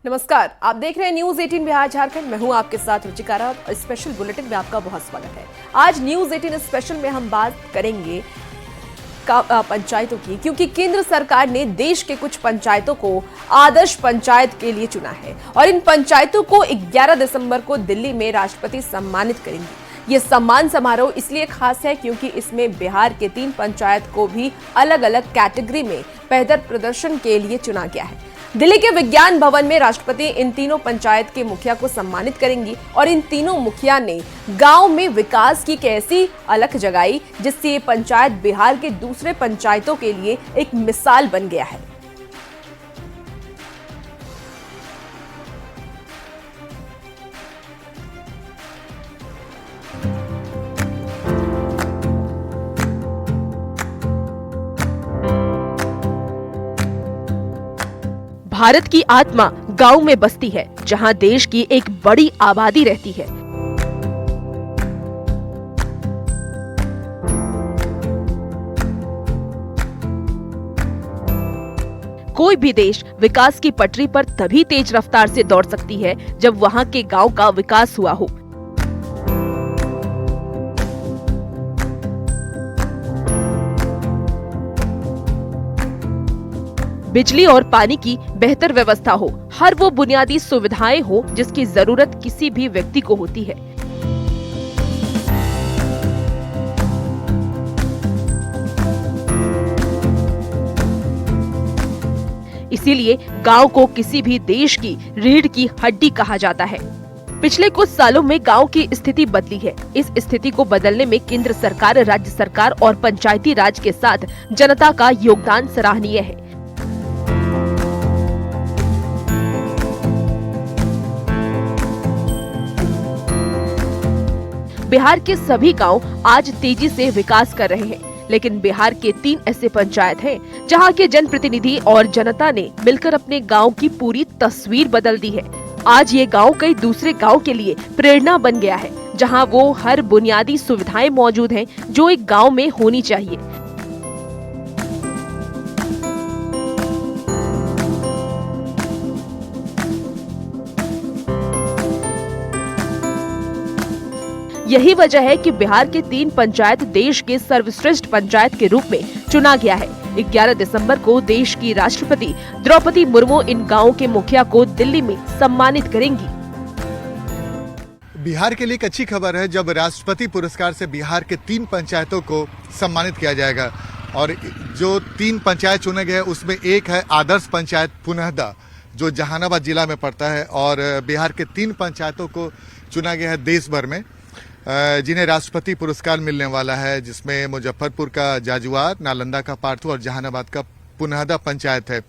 नमस्कार, आप देख रहे हैं न्यूज 18 बिहार झारखंड। मैं हूं आपके साथ रुचिका रावत और स्पेशल बुलेटिन में आपका बहुत स्वागत है। आज न्यूज 18 स्पेशल में हम बात करेंगे पंचायतों की, क्योंकि केंद्र सरकार ने देश के कुछ पंचायतों को आदर्श पंचायत के लिए चुना है और इन पंचायतों को 11 दिसंबर को दिल्ली में राष्ट्रपति सम्मानित करेंगे। ये सम्मान समारोह इसलिए खास है क्योंकि इसमें बिहार के 3 पंचायत को भी अलग अलग कैटेगरी में बेहतर प्रदर्शन के लिए चुना गया है। दिल्ली के विज्ञान भवन में राष्ट्रपति इन तीनों पंचायत के मुखिया को सम्मानित करेंगी और इन तीनों मुखिया ने गांव में विकास की कैसी अलख जगाई, जिससे ये पंचायत बिहार के दूसरे पंचायतों के लिए एक मिसाल बन गया है। भारत की आत्मा गांव में बसती है, जहां देश की एक बड़ी आबादी रहती है। कोई भी देश विकास की पटरी पर तभी तेज रफ्तार से दौड़ सकती है जब वहां के गांव का विकास हुआ हो। बिजली और पानी की बेहतर व्यवस्था हो, हर वो बुनियादी सुविधाएं हो जिसकी जरूरत किसी भी व्यक्ति को होती है। इसीलिए गांव को किसी भी देश की रीढ़ की हड्डी कहा जाता है। पिछले कुछ सालों में गांव की स्थिति बदली है। इस स्थिति को बदलने में केंद्र सरकार, राज्य सरकार और पंचायती राज के साथ जनता का योगदान सराहनीय है। बिहार के सभी गांव आज तेजी से विकास कर रहे हैं, लेकिन बिहार के 3 ऐसे पंचायत हैं जहां के जनप्रतिनिधि और जनता ने मिलकर अपने गांव की पूरी तस्वीर बदल दी है। आज ये गांव कई दूसरे गांव के लिए प्रेरणा बन गया है, जहां वो हर बुनियादी सुविधाएं मौजूद हैं जो एक गांव में होनी चाहिए। यही वजह है कि बिहार के 3 पंचायत देश के सर्वश्रेष्ठ पंचायत के रूप में चुना गया है। 11 दिसंबर को देश की राष्ट्रपति द्रौपदी मुर्मू इन गांवों के मुखिया को दिल्ली में सम्मानित करेंगी। बिहार के लिए एक अच्छी खबर है जब राष्ट्रपति पुरस्कार से बिहार के 3 पंचायतों को सम्मानित किया जाएगा और जो 3 पंचायत चुने गए उसमें एक है आदर्श पंचायत पुनहदा, जो जहानाबाद जिला में पड़ता है, और बिहार के 3 पंचायतों को चुना गया है देश भर में जिन्हें राष्ट्रपति पुरस्कार मिलने वाला है, जिसमें मुजफ्फरपुर का जाजुआर, नालंदा का पार्थू और जहानाबाद का पुनहदा पंचायत है,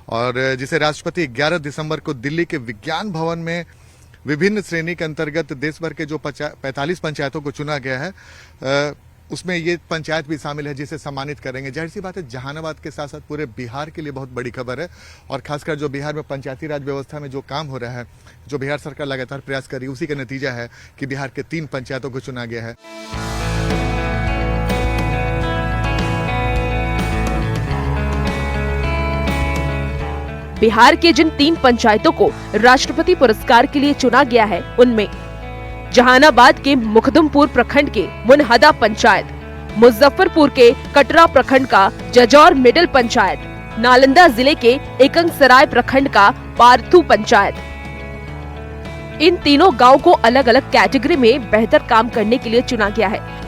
और जिसे राष्ट्रपति 11 दिसंबर को दिल्ली के विज्ञान भवन में विभिन्न श्रेणी के अंतर्गत देश भर के जो 45 पंचायतों को चुना गया है उसमें ये पंचायत भी शामिल है जिसे सम्मानित करेंगे। जाहिर सी बात है, जहानाबाद के साथ साथ पूरे बिहार के लिए बहुत बड़ी खबर है, और खासकर जो बिहार में पंचायती राज व्यवस्था में जो काम हो रहा है, जो बिहार सरकार लगातार प्रयास कर रही है, उसी का नतीजा है कि बिहार के 3 पंचायतों को चुना गया है। बिहार के जिन 3 पंचायतों को राष्ट्रपति पुरस्कार के लिए चुना गया है, उनमें जहानाबाद के मुखदुमपुर प्रखंड के मुनहदा पंचायत, मुजफ्फरपुर के कटरा प्रखंड का जजौर मिडिल पंचायत, नालंदा जिले के एकंगसराय प्रखंड का पार्थू पंचायत। इन तीनों गांव को अलग अलग कैटेगरी में बेहतर काम करने के लिए चुना गया है।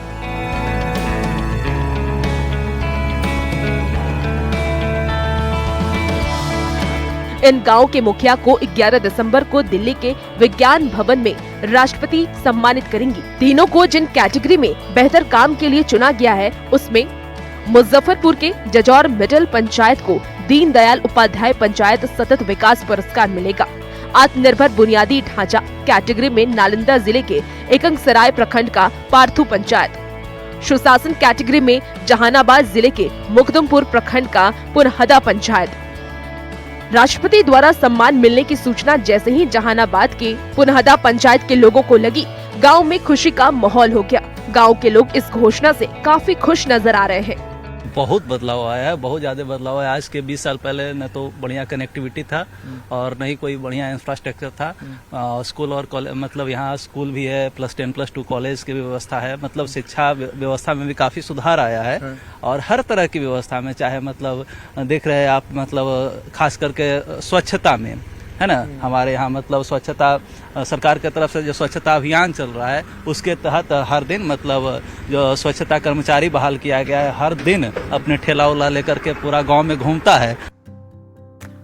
इन गांव के मुखिया को 11 दिसंबर को दिल्ली के विज्ञान भवन में राष्ट्रपति सम्मानित करेंगी। तीनों को जिन कैटेगरी में बेहतर काम के लिए चुना गया है, उसमें मुजफ्फरपुर के जजौर मिडिल पंचायत को दीनदयाल उपाध्याय पंचायत सतत विकास पुरस्कार मिलेगा। आत्मनिर्भर बुनियादी ढांचा कैटेगरी में नालंदा जिले के एकंगसराय प्रखंड का पार्थू पंचायत, सुशासन कैटेगरी में जहानाबाद जिले के मुखदुमपुर प्रखंड का पुनहदा पंचायत। राष्ट्रपति द्वारा सम्मान मिलने की सूचना जैसे ही जहानाबाद के पुनहदा पंचायत के लोगों को लगी, गांव में खुशी का माहौल हो गया। गांव के लोग इस घोषणा से काफी खुश नजर आ रहे हैं। बहुत बदलाव आया है, बहुत ज़्यादा बदलाव है। आज के 20 साल पहले न तो बढ़िया कनेक्टिविटी था और न ही कोई बढ़िया इंफ्रास्ट्रक्चर था। स्कूल और कॉलेज, मतलब यहाँ स्कूल भी है, +10+2 कॉलेज की भी व्यवस्था है। मतलब शिक्षा व्यवस्था में भी काफ़ी सुधार आया है और हर तरह की व्यवस्था में, चाहे मतलब देख रहे हैं आप, मतलब खास करके स्वच्छता में, है ना, हमारे यहाँ मतलब स्वच्छता सरकार की तरफ से जो स्वच्छता अभियान चल रहा है उसके तहत हर दिन मतलब जो स्वच्छता कर्मचारी बहाल किया गया है, हर दिन अपने ठेला उला लेकर के पूरा गांव में घूमता है।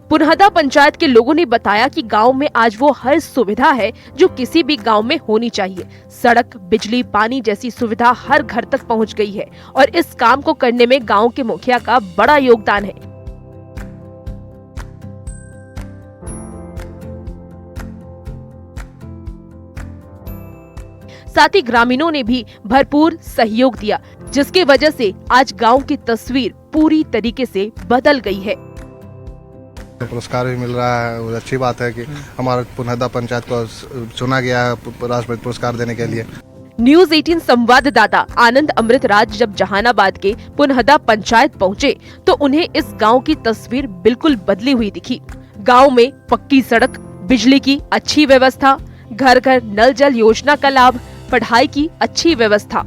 पुनहदा पंचायत के लोगों ने बताया कि गांव में आज वो हर सुविधा है जो किसी भी गांव में होनी चाहिए। सड़क, बिजली, पानी जैसी सुविधा हर घर तक पहुंच गई है और इस काम को करने में गांव के मुखिया का बड़ा योगदान है। साथ ही ग्रामीणों ने भी भरपूर सहयोग दिया, जिसकी वजह से आज गांव की तस्वीर पूरी तरीके से बदल गई है। पुरस्कार भी मिल रहा है और अच्छी बात है कि हमारा पुनहदा पंचायत को चुना गया है राष्ट्रपति पुरस्कार देने के लिए। न्यूज़ 18 संवाददाता आनंद अमृतराज जब जहानाबाद के पुनहदा पंचायत पहुंचे तो उन्हें इस गांव की तस्वीर बिल्कुल बदली हुई दिखी। गांव में पक्की सड़क, बिजली की अच्छी व्यवस्था, घर घर नल जल योजना का लाभ, पढ़ाई की अच्छी व्यवस्था।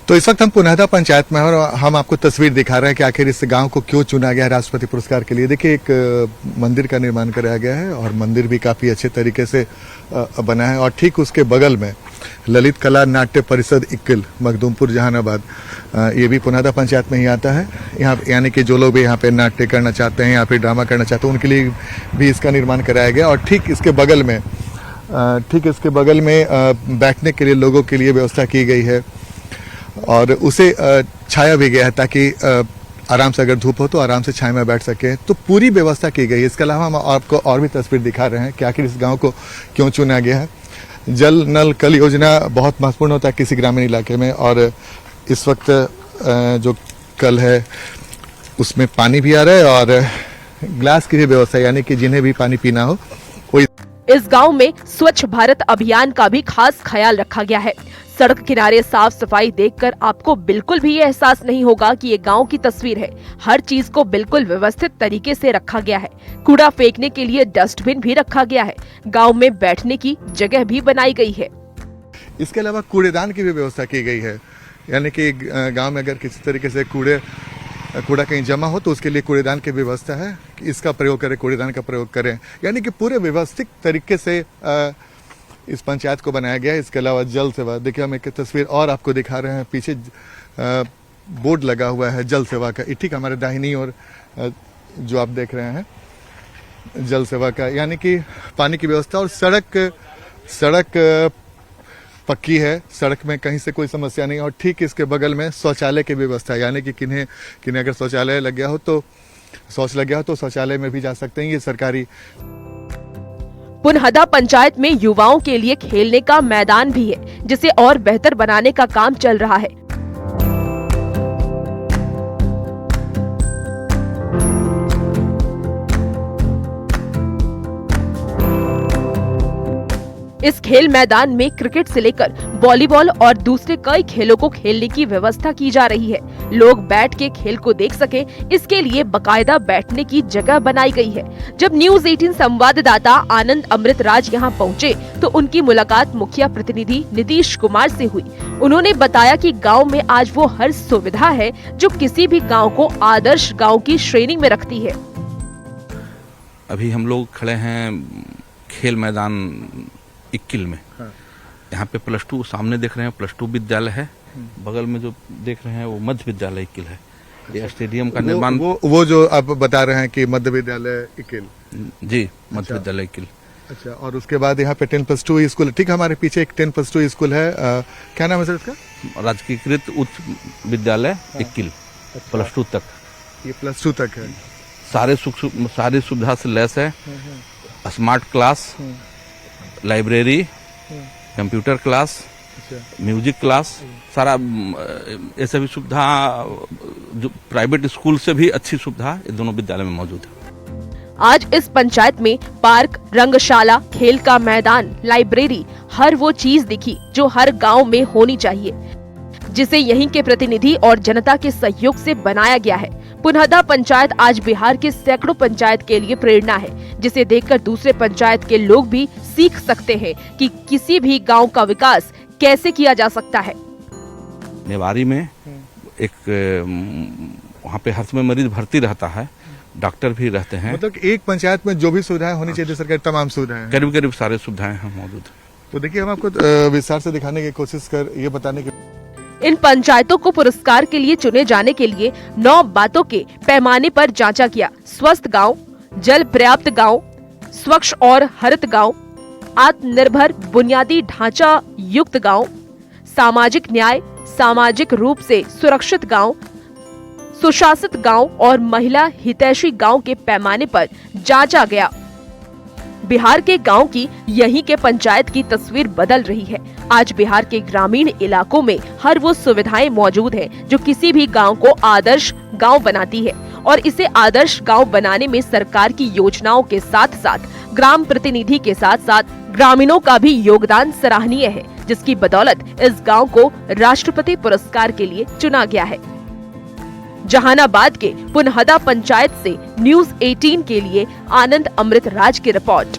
तो इस वक्त हम पुनहदा पंचायत में हैं और हम आपको तस्वीर दिखा रहे हैं कि आखिर इस गांव को क्यों चुना गया है राष्ट्रपति पुरस्कार के लिए। देखिए, एक मंदिर का निर्माण कराया गया है और मंदिर भी काफी अच्छे तरीके से बना है और ठीक उसके बगल में ललित कला नाट्य परिषद इक्किल मखदूमपुर जहानाबाद, ये भी पुनहदा पंचायत में ही आता है। यहाँ यानी कि जो लोग भी यहाँ पे नाट्य करना चाहते हैं या फिर ड्रामा करना चाहते हैं उनके लिए भी इसका निर्माण कराया गया और ठीक इसके बगल में बैठने के लिए लोगों के लिए व्यवस्था की गई है और उसे छाया भी गया है ताकि आराम से, अगर धूप हो तो आराम से छाया में बैठ सके। तो पूरी व्यवस्था की गई है। इसके अलावा हम आपको और भी तस्वीर दिखा रहे हैं कि आखिर इस गांव को क्यों चुना गया है। जल नल कल योजना बहुत महत्वपूर्ण होता है किसी ग्रामीण इलाके में और इस वक्त जो कल है उसमें पानी भी आ रहा है और ग्लास की भी व्यवस्था, यानी कि जिन्हें भी पानी पीना हो वो। इस गांव में स्वच्छ भारत अभियान का भी खास ख्याल रखा गया है। सड़क किनारे साफ सफाई देखकर आपको बिल्कुल भी ये एहसास नहीं होगा कि ये गांव की तस्वीर है। हर चीज को बिल्कुल व्यवस्थित तरीके से रखा गया है। कूड़ा फेंकने के लिए डस्टबिन भी रखा गया है। गांव में बैठने की जगह भी बनाई गई है। इसके अलावा कूड़ेदान की भी व्यवस्था की गई है, यानी कि गांव में अगर किसी तरीके से कूड़ा कहीं जमा हो तो उसके लिए कूड़ेदान की व्यवस्था है कि इसका प्रयोग करें, कूड़ेदान का प्रयोग करें, यानी कि पूरे व्यवस्थित तरीके से इस पंचायत को बनाया गया है। इसके अलावा जल सेवा, देखिए हम एक तस्वीर और आपको दिखा रहे हैं, पीछे बोर्ड लगा हुआ है जल सेवा का, ठीक हमारे दाहिनी ओर जो आप देख रहे हैं जल सेवा का, यानी कि पानी की व्यवस्था। और सड़क पक्की है, सड़क में कहीं से कोई समस्या नहीं और ठीक इसके बगल में शौचालय की व्यवस्था, यानी कि किन्हें अगर शौचालय लग गया हो तो शौचालय में भी जा सकते हैं। ये सरकारी। पुनहदा पंचायत में युवाओं के लिए खेलने का मैदान भी है, जिसे और बेहतर बनाने का काम चल रहा है। इस खेल मैदान में क्रिकेट से लेकर वॉलीबॉल और दूसरे कई खेलों को खेलने की व्यवस्था की जा रही है। लोग बैठ के खेल को देख सके, इसके लिए बकायदा बैठने की जगह बनाई गई है। जब न्यूज़ 18 संवाददाता आनंद अमृतराज यहां पहुंचे तो उनकी मुलाकात मुखिया प्रतिनिधि नीतीश कुमार से हुई। उन्होंने बताया कि गांव में आज वो हर सुविधा है जो किसी भी गांव को आदर्श गांव की श्रेणी में रखती है। अभी हम लोग खड़े हैं खेल मैदान इक्किल में। यहाँ पे +2 सामने देख रहे हैं, +2 विद्यालय है। बगल में जो देख रहे हैं वो मध्य विद्यालय इक्किल है। ये स्टेडियम का निर्माण वो जो आप बता रहे हैं कि मध्य विद्यालय इक्किल, जी मध्य विद्यालय इक्किल। अच्छा, और उसके बाद यहाँ पे 10+2 स्कूल, ठीक हमारे पीछे एक 10+2 स्कूल है, क्या नाम है सर इसका? राजकीयकृत उच्च विद्यालय इक्किल, +2 तक। ये +2 तक है। सारी सुविधा से लैस है। Smart class, library, computer class, music class, सारा ये सभी सुविधा जो प्राइवेट स्कूल से भी अच्छी सुविधा ये दोनों विद्यालय में मौजूद है। आज इस पंचायत में पार्क, रंगशाला, खेल का मैदान, लाइब्रेरी, हर वो चीज दिखी जो हर गांव में होनी चाहिए। जिसे यहीं के प्रतिनिधि और जनता के सहयोग से बनाया गया है। पुनहदा पंचायत आज बिहार के सैकड़ों पंचायत के लिए प्रेरणा है, जिसे देखकर दूसरे पंचायत के लोग भी सीख सकते हैं कि किसी भी गांव का विकास कैसे किया जा सकता है। नेवारी में एक वहाँ पे हर समय मरीज भर्ती रहता है, डॉक्टर भी रहते हैं। मतलब एक पंचायत में जो भी सुविधाएं होनी चाहिए सरकार तमाम सुविधाएं करीब करीब सारे सुविधाएं हैं मौजूद। तो देखिए हम आपको विस्तार से दिखाने की कोशिश कर ये बताने की इन पंचायतों को पुरस्कार के लिए चुने जाने के लिए 9 बातों के पैमाने पर जांचा गया। स्वस्थ गांव, जल पर्याप्त गांव, स्वच्छ और हरित गांव, आत्मनिर्भर बुनियादी ढांचा युक्त गांव, सामाजिक न्याय, सामाजिक रूप से सुरक्षित गांव, सुशासित गांव और महिला हितैषी गांव के पैमाने पर जांचा गया। बिहार के गांव की यहीं के पंचायत की तस्वीर बदल रही है। आज बिहार के ग्रामीण इलाकों में हर वो सुविधाएं मौजूद हैं जो किसी भी गांव को आदर्श गांव बनाती है, और इसे आदर्श गांव बनाने में सरकार की योजनाओं के साथ साथ ग्राम प्रतिनिधि के साथ साथ ग्रामीणों का भी योगदान सराहनीय है, जिसकी बदौलत इस गांव को राष्ट्रपति पुरस्कार के लिए चुना गया है। जहानाबाद के पुनहदा पंचायत से न्यूज़ 18 के लिए आनंद अमृत राज की रिपोर्ट।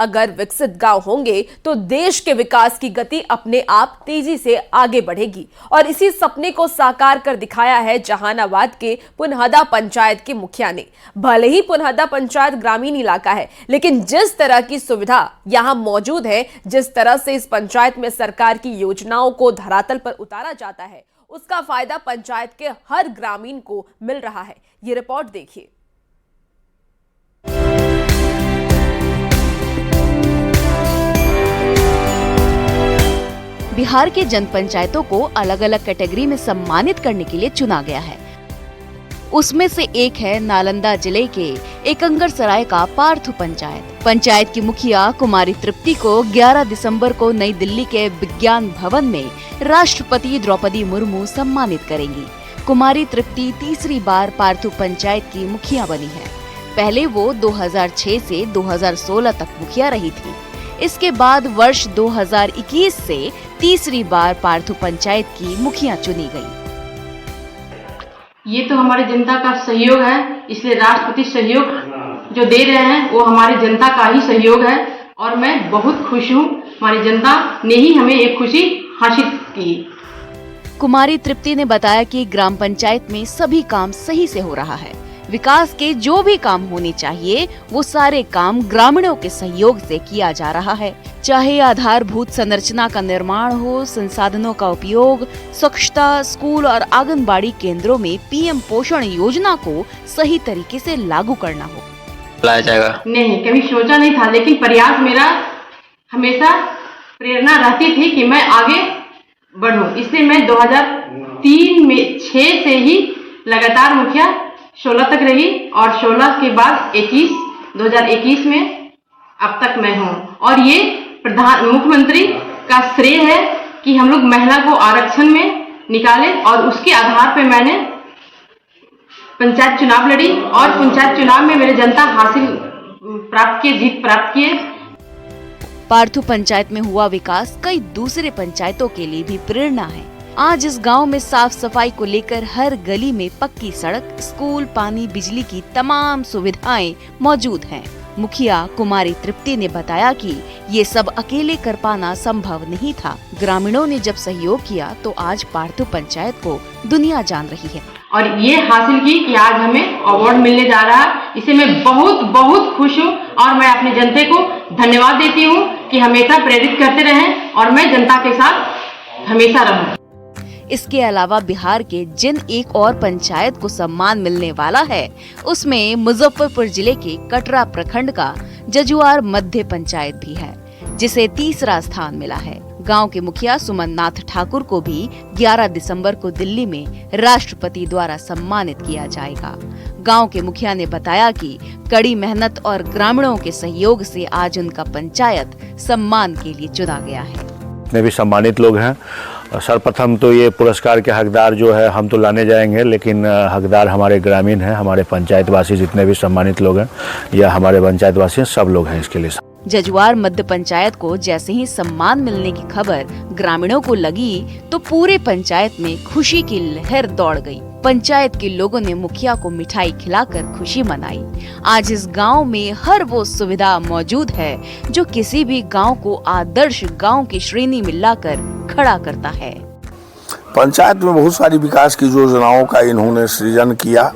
अगर विकसित गांव होंगे तो देश के विकास की गति अपने आप तेजी से आगे बढ़ेगी, और इसी सपने को साकार कर दिखाया है जहानाबाद के पुनहदा पंचायत के मुखिया ने। भले ही पुनहदा पंचायत ग्रामीण इलाका है, लेकिन जिस तरह की सुविधा यहां मौजूद है, जिस तरह से इस पंचायत में सरकार की योजनाओं को धरातल पर उतारा जाता है, उसका फायदा पंचायत के हर ग्रामीण को मिल रहा है। ये रिपोर्ट देखिए। बिहार के जन पंचायतों को अलग अलग कैटेगरी में सम्मानित करने के लिए चुना गया है। उसमें से एक है नालंदा जिले के एकंगरसराय का पार्थु पंचायत। पंचायत की मुखिया कुमारी तृप्ति को 11 दिसंबर को नई दिल्ली के विज्ञान भवन में राष्ट्रपति द्रौपदी मुर्मू सम्मानित करेंगी। कुमारी तृप्ति तीसरी बार पार्थु पंचायत की मुखिया बनी है। पहले वो 2006 से 2016 तक मुखिया रही थी। इसके बाद वर्ष 2021 से तीसरी बार पार्थु पंचायत की मुखिया चुनी गई। ये तो हमारी जनता का सहयोग है, इसलिए राष्ट्रपति सहयोग जो दे रहे हैं वो हमारी जनता का ही सहयोग है, और मैं बहुत खुश हूँ। हमारी जनता ने ही हमें एक खुशी हासिल की। कुमारी तृप्ति ने बताया कि ग्राम पंचायत में सभी काम सही से हो रहा है। विकास के जो भी काम होने चाहिए वो सारे काम ग्रामीणों के सहयोग से किया जा रहा है। चाहे आधारभूत संरचना का निर्माण हो, संसाधनों का उपयोग, स्वच्छता, स्कूल और आंगनबाड़ी केंद्रों में पीएम पोषण योजना को सही तरीके से लागू करना हो। लाया जाएगा नहीं, कभी सोचा नहीं था, लेकिन प्रयास मेरा हमेशा प्रेरणा रहती थी कि मैं आगे बढ़ूं। इसलिए मैं 2003 में 6 से ही लगातार मुखिया 16 तक रही, और 16 के बाद 2021 में अब तक मैं हूँ। और ये मुख्यमंत्री का श्रेय है कि हम लोग महिला को आरक्षण में निकाले, और उसके आधार पे मैंने पंचायत चुनाव लड़ी, और पंचायत चुनाव में मेरे जनता हासिल प्राप्त किए, जीत प्राप्त किए। पार्थु पंचायत में हुआ विकास कई दूसरे पंचायतों के लिए भी प्रेरणा है। आज इस गांव में साफ सफाई को लेकर हर गली में पक्की सड़क, स्कूल, पानी, बिजली की तमाम सुविधाएं मौजूद हैं। मुखिया कुमारी तृप्ति ने बताया कि ये सब अकेले कर पाना संभव नहीं था। ग्रामीणों ने जब सहयोग किया तो आज पार्थु पंचायत को दुनिया जान रही है, और ये हासिल की कि आज हमें अवार्ड मिलने जा रहा है। इसे मैं बहुत बहुत खुश हूँ, और मैं अपने जनता को धन्यवाद देती हूँ कि हमेशा प्रेरित करते रहें, और मैं जनता के साथ हमेशा रहूँ। इसके अलावा बिहार के जिन एक और पंचायत को सम्मान मिलने वाला है, उसमें मुजफ्फरपुर जिले के कटरा प्रखंड का जजुआर मध्य पंचायत भी है, जिसे तीसरा स्थान मिला है। गांव के मुखिया सुमन नाथ ठाकुर को भी 11 दिसंबर को दिल्ली में राष्ट्रपति द्वारा सम्मानित किया जाएगा। गांव के मुखिया ने बताया कि कड़ी मेहनत और ग्रामीणों के सहयोग से आज उनका पंचायत सम्मान के लिए चुना गया है। जितने भी सम्मानित लोग हैं, सर्वप्रथम तो ये पुरस्कार के हकदार जो है हम तो लाने जाएंगे, लेकिन हकदार हमारे ग्रामीण हैं, हमारे पंचायतवासी जितने भी सम्मानित लोग हैं या हमारे पंचायतवासी हैं, सब लोग हैं इसके लिए। जजुआर मध्य पंचायत को जैसे ही सम्मान मिलने की खबर ग्रामीणों को लगी तो पूरे पंचायत में खुशी की लहर दौड़ गई। पंचायत के लोगों ने मुखिया को मिठाई खिलाकर खुशी मनाई। आज इस गांव में हर वो सुविधा मौजूद है जो किसी भी गांव को आदर्श गांव की श्रेणी में लाकर खड़ा करता है। पंचायत में बहुत सारी विकास की योजनाओं का इन्होंने सृजन किया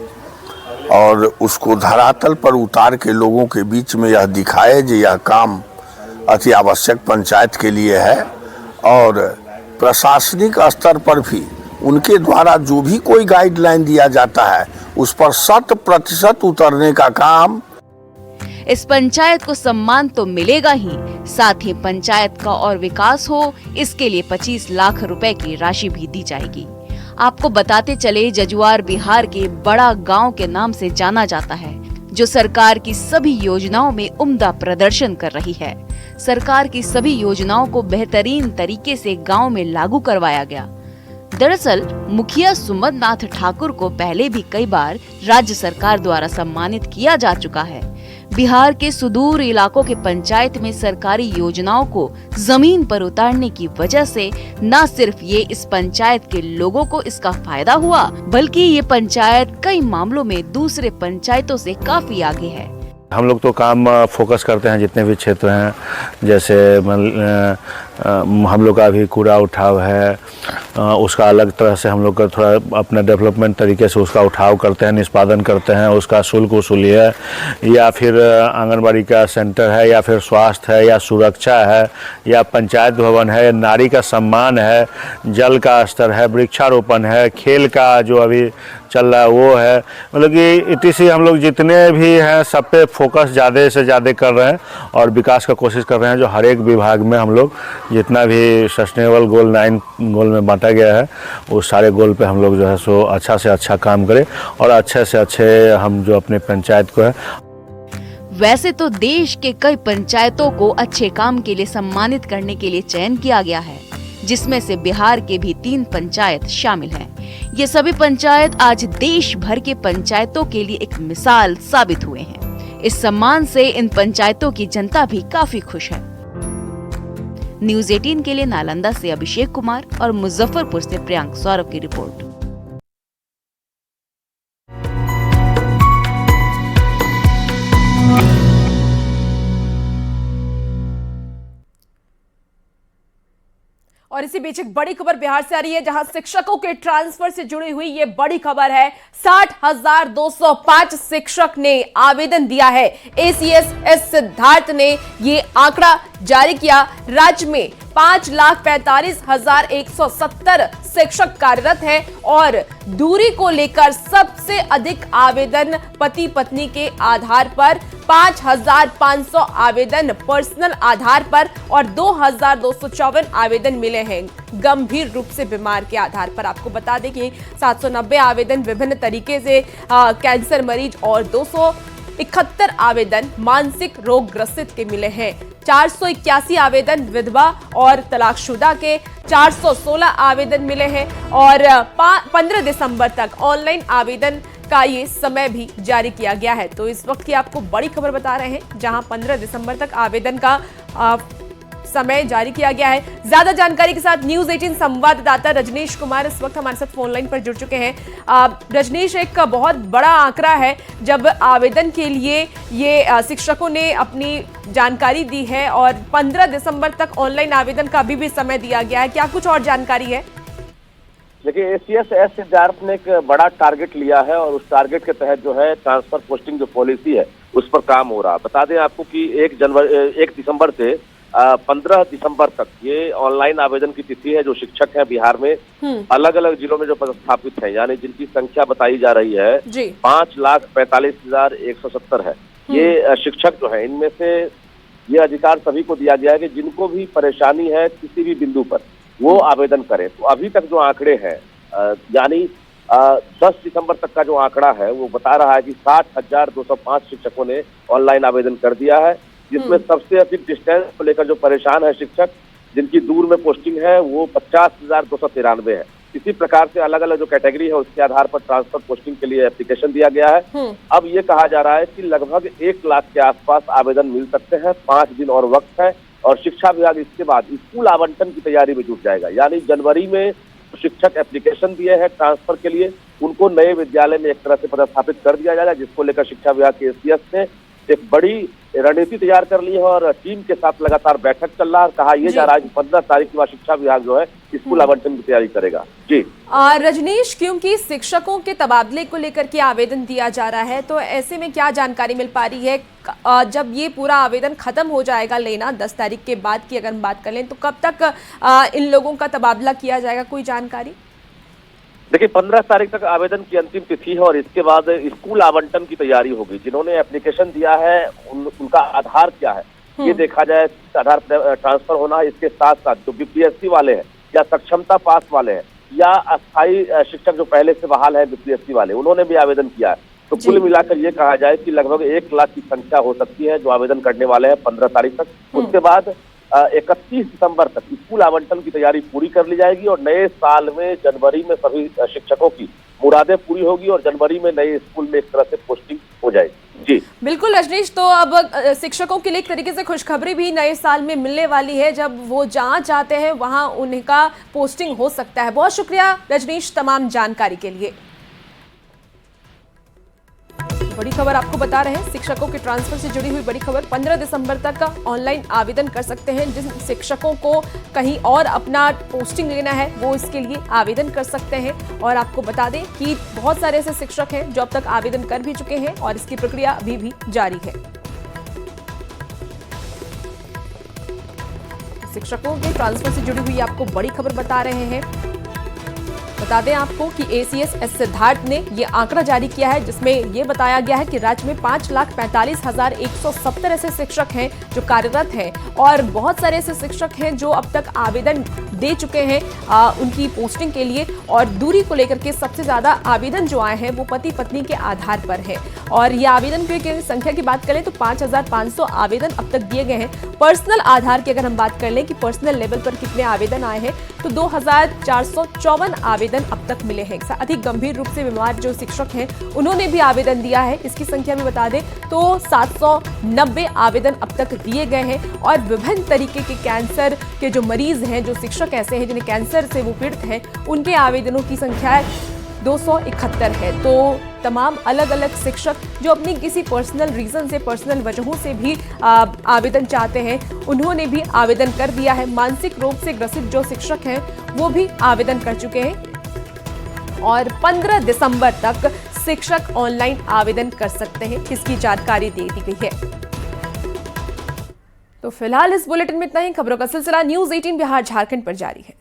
और उसको धरातल पर उतार के लोगों के बीच में यह दिखाए कि यह काम अति आवश्यक पंचायत के लिए है। और प्रशासनिक स्तर पर भी उनके द्वारा जो भी कोई गाइडलाइन दिया जाता है उस पर 100% उतरने का काम। इस पंचायत को सम्मान तो मिलेगा ही, साथ ही पंचायत का और विकास हो इसके लिए 25 लाख रुपए की राशि भी दी जाएगी। आपको बताते चले जजुआर बिहार के बड़ा गांव के नाम से जाना जाता है, जो सरकार की सभी योजनाओं में उम्दा प्रदर्शन कर रही है। सरकार की सभी योजनाओं को बेहतरीन तरीके से गांव में लागू करवाया गया। दरअसल मुखिया सुमन नाथ ठाकुर को पहले भी कई बार राज्य सरकार द्वारा सम्मानित किया जा चुका है। बिहार के सुदूर इलाकों के पंचायत में सरकारी योजनाओं को जमीन पर उतारने की वजह से न सिर्फ ये इस पंचायत के लोगों को इसका फायदा हुआ, बल्कि ये पंचायत कई मामलों में दूसरे पंचायतों से काफी आगे है। हम लोग तो काम फोकस करते हैं जितने भी क्षेत्र हैं, जैसे हम लोग का भी कूड़ा उठाव है, उसका अलग तरह से हम लोग का थोड़ा अपना डेवलपमेंट तरीके से उसका उठाव करते हैं, निष्पादन करते हैं। उसका शुल्क वसूली है, या फिर आंगनबाड़ी का सेंटर है, या फिर स्वास्थ्य है, या सुरक्षा है, या पंचायत भवन है, नारी का सम्मान है, जल का स्तर है, वृक्षारोपण है, खेल का जो अभी चल रहा है वो है। मतलब कि इतनी हम लोग जितने भी हैं सब पे फोकस ज़्यादा से ज़्यादा कर रहे हैं और विकास का कोशिश कर रहे हैं। जो हर एक विभाग में हम लोग जितना भी सस्टेनेबल गोल 9 गोल में बांटा गया है उस सारे गोल पे हम लोग जो है सो अच्छा से अच्छा काम करें और अच्छे से अच्छे हम जो अपने पंचायत को है। वैसे तो देश के कई पंचायतों को अच्छे काम के लिए सम्मानित करने के लिए चयन किया गया है, जिसमें से बिहार के भी 3 पंचायत शामिल हैं। ये सभी पंचायत आज देश भर के पंचायतों के लिए एक मिसाल साबित हुए हैं। इस सम्मान से इन पंचायतों की जनता भी काफी खुश है। न्यूज़ 18 के लिए नालंदा से अभिषेक कुमार और मुजफ्फरपुर से प्रियांक सौरभ की रिपोर्ट। और इसी बीच एक बड़ी खबर बिहार से आ रही है, जहां शिक्षकों के ट्रांसफर से जुड़ी हुई ये बड़ी खबर है। 60,205 शिक्षक ने आवेदन दिया है। ACS सिद्धार्थ ने ये आंकड़ा जारी किया। राज्य में 5,45,170 शिक्षक कार्यरत हैं और दूरी को लेकर सबसे अधिक आवेदन पति पत्नी के आधार पर 5,500 आवेदन पर्सनल आधार पर और 2,254 आवेददन मिले हैं गंभीर रूप से बीमार के आधार पर। आपको बता दें कि 790 आवेदन विभिन्न तरीके से कैंसर मरीज और 271 आवेदन मानसिक रोग ग्रसित के मिले हैं। 481 आवेदन विधवा और तलाकशुदा के, 416 आवेदन मिले हैं और 15 दिसंबर तक ऑनलाइन आवेदन का ये समय भी जारी किया गया है। तो इस वक्त की आपको बड़ी खबर बता रहे हैं, जहां 15 दिसंबर तक आवेदन का समय जारी किया गया है। ज्यादा जानकारी के साथ न्यूज़ 18 संवाददाता रजनीश कुमार इस वक्त हमारे साथ फोन लाइन पर जुड़ चुके हैं। रजनीश, एक बहुत बड़ा आंकड़ा है जब आवेदन के लिए ये शिक्षकों ने अपनी जानकारी दी है और 15 दिसंबर तक ऑनलाइन आवेदन का अभी भी समय दिया गया है। क्या कुछ और जानकारी है? देखिए, ACS सिद्धार्थ ने एक बड़ा टारगेट लिया है और उस टारगेट के तहत जो है ट्रांसफर पोस्टिंग जो पॉलिसी है उस पर काम हो रहा। बता दें आपको कि 1 दिसंबर से 15 दिसंबर तक ये ऑनलाइन आवेदन की तिथि है। जो शिक्षक हैं बिहार में अलग अलग जिलों में जो पदस्थापित हैं, यानी जिनकी संख्या बताई जा रही है 5,45,170 है। ये शिक्षक जो है, इनमें से ये अधिकार सभी को दिया गया है कि जिनको भी परेशानी है किसी भी बिंदु पर वो आवेदन करें। तो अभी तक जो आंकड़े हैं, यानी 10 दिसंबर तक का जो आंकड़ा है वो बता रहा है कि 60,205 शिक्षकों ने ऑनलाइन आवेदन कर दिया है, जिसमें सबसे अधिक डिस्टेंस को लेकर जो परेशान है शिक्षक जिनकी दूर में पोस्टिंग है वो 50,293 है। इसी प्रकार से अलग अलग जो कैटेगरी है उसके आधार पर ट्रांसफर पोस्टिंग के लिए एप्लीकेशन दिया गया है। अब ये कहा जा रहा है कि लगभग 1 लाख के आसपास आवेदन मिल सकते हैं। 5 दिन और वक्त है और शिक्षा विभाग इसके बाद स्कूल आवंटन की तैयारी में जुट जाएगा। यानी जनवरी में शिक्षक एप्लीकेशन दिए हैं ट्रांसफर के लिए, उनको नए विद्यालय में एक तरह से पदस्थापित कर दिया जाएगा, जिसको लेकर शिक्षा विभाग के एसीएस ने एक बड़ी रणनीति तैयार कर ली है और टीम के साथ लगातार बैठक चल रहा है। कहा यह जा रहा है कि 15 तारीख के बाद शिक्षा विभाग जो है स्कूल आवंटन की तैयारी करेगा। जी रजनीश, क्योंकि शिक्षकों के तबादले को लेकर के आवेदन दिया जा रहा है, तो ऐसे में क्या जानकारी मिल पा रही है? जब ये पूरा आवेदन खत्म हो जाएगा लेना 10 तारीख के बाद की अगर हम बात कर लें, तो कब तक इन लोगों का तबादला किया जाएगा, कोई जानकारी? देखिए 15 तारीख तक आवेदन की अंतिम तिथि है और इसके बाद स्कूल आवंटन की तैयारी होगी। जिन्होंने एप्लीकेशन दिया है उनका आधार क्या है ये देखा जाए, आधार ट्रांसफर होना है। इसके साथ साथ जो बीपीएससी वाले हैं या सक्षमता पास वाले हैं या अस्थायी शिक्षक जो पहले से बहाल है बीपीएससी वाले, उन्होंने भी आवेदन किया है। तो कुल मिलाकर ये कहा जाए कि लगभग 1 लाख की संख्या हो सकती है जो आवेदन करने वाले हैं 15 तारीख तक। उसके बाद 31 दिसंबर तक स्कूल आवंटन की तैयारी पूरी कर ली जाएगी और नए साल में जनवरी में सभी शिक्षकों की मुरादें पूरी होगी और जनवरी में नए स्कूल में एक तरह से पोस्टिंग हो जाएगी। जी बिल्कुल रजनीश, तो अब शिक्षकों के लिए एक तरीके से खुशखबरी भी नए साल में मिलने वाली है। जब वो जहाँ चाहते हैं वहाँ उनका पोस्टिंग हो सकता है। बहुत शुक्रिया रजनीश तमाम जानकारी के लिए। बड़ी खबर आपको बता रहे हैं, शिक्षकों के ट्रांसफर से जुड़ी हुई बड़ी खबर। 15 दिसंबर तक ऑनलाइन आवेदन कर सकते हैं। जिन शिक्षकों को कहीं और अपना पोस्टिंग लेना है वो इसके लिए आवेदन कर सकते हैं। और आपको बता दें कि बहुत सारे ऐसे शिक्षक हैं जो अब तक आवेदन कर भी चुके हैं और इसकी प्रक्रिया अभी भी जारी है। शिक्षकों के ट्रांसफर से जुड़ी हुई आपको बड़ी खबर बता रहे हैं। बता दें आपको कि एसीएस एस सिद्धार्थ ने ये आंकड़ा जारी किया है, जिसमें ये बताया गया है कि राज्य में 5,45,170 ऐसे शिक्षक हैं जो कार्यरत हैं और बहुत सारे ऐसे शिक्षक हैं जो अब तक आवेदन दे चुके हैं उनकी पोस्टिंग के लिए। और दूरी को लेकर के सबसे ज्यादा आवेदन जो आए हैं वो पति पत्नी के आधार पर है। और ये आवेदन की संख्या की बात करें तो 5,500 आवेदन अब तक दिए गए हैं। पर्सनल आधार की अगर हम बात कर लें कि पर्सनल लेवल पर कितने आवेदन आए हैं, तो 2,454 आवेदन अब तक मिले हैं। अधिक गंभीर रूप से बीमार जो शिक्षक हैं उन्होंने भी आवेदन दिया है। इसकी संख्या भी बता दें तो 790 आवेदन अब तक दिए गए हैं। और विभिन्न तरीके के कैंसर के जो मरीज हैं, जो शिक्षक ऐसे हैं जिन्हें कैंसर से वो पीड़ित हैं, उनके आवेदनों की संख्या 271 है। तो तमाम अलग अलग शिक्षक जो अपनी किसी पर्सनल रीजन से, पर्सनल वजहों से भी आवेदन चाहते हैं, उन्होंने भी आवेदन कर दिया है। मानसिक रोग से ग्रसित जो शिक्षक हैं वो भी आवेदन कर चुके हैं और 15 दिसंबर तक शिक्षक ऑनलाइन आवेदन कर सकते हैं, इसकी जानकारी दे दी गई है। तो फिलहाल इस बुलेटिन में इतना ही। खबरों का सिलसिला न्यूज़ 18 बिहार झारखंड पर जारी है।